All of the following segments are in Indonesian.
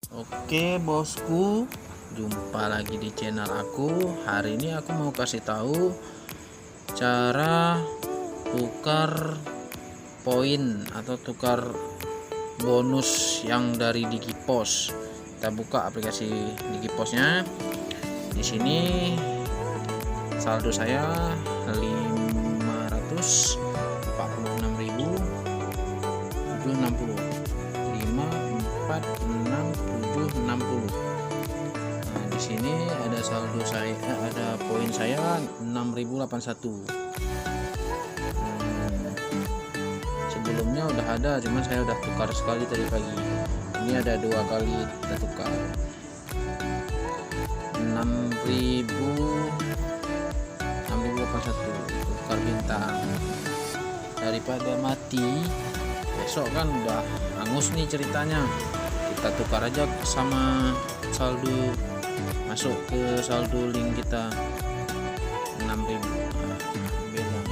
Oke bosku, jumpa lagi di channel aku. Hari ini aku mau kasih tahu cara tukar poin atau tukar bonus yang dari Digipos. Kita buka aplikasi Digiposnya. Di sini saldo saya 546.760. 546.760. Nah, di sini ada saldo saya, ada poin saya 6081. Sebelumnya udah ada, cuman saya udah tukar sekali tadi pagi. Ini ada 2 kali kita tukar. 6081 tukar bintang. Daripada mati besok kan udah hangus nih ceritanya, kita tukar aja sama saldo, masuk ke saldo link kita 6.000. Bilang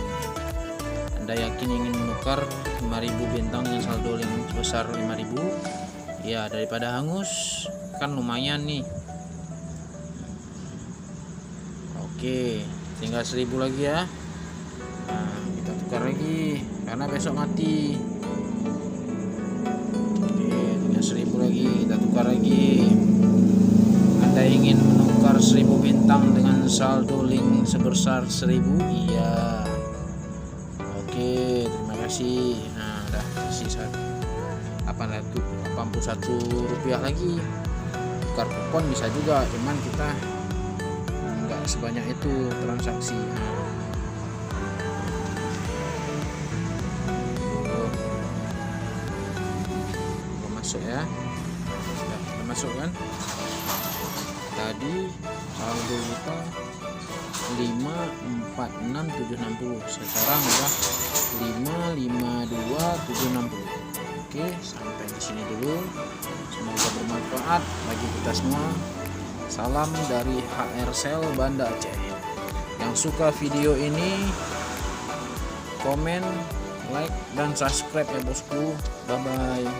Anda yakin ingin menukar 5.000 bintang dengan saldo link sebesar 5.000 ya, daripada hangus kan lumayan nih. Oke, tinggal 1.000 lagi ya. Nah, kita tukar lagi karena besok mati. 1.000 lagi, kita tukar lagi. Anda ingin menukar 1.000 bintang dengan saldo link sebesar 1.000? Iya. Oke, terima kasih. Nah, udah sisa 81 rupiah lagi. Tukar kupon bisa juga, cuman kita nggak sebanyak itu transaksi. Masuk ya, sudah masuk kan. Tadi saldo kita 546.760, sekarang udah 552.760. Oke, sampai di sini dulu. Semoga bermanfaat bagi kita semua. Salam dari HR Sel Banda Aceh. Yang suka video ini komen, like dan subscribe ya bosku. Bye bye.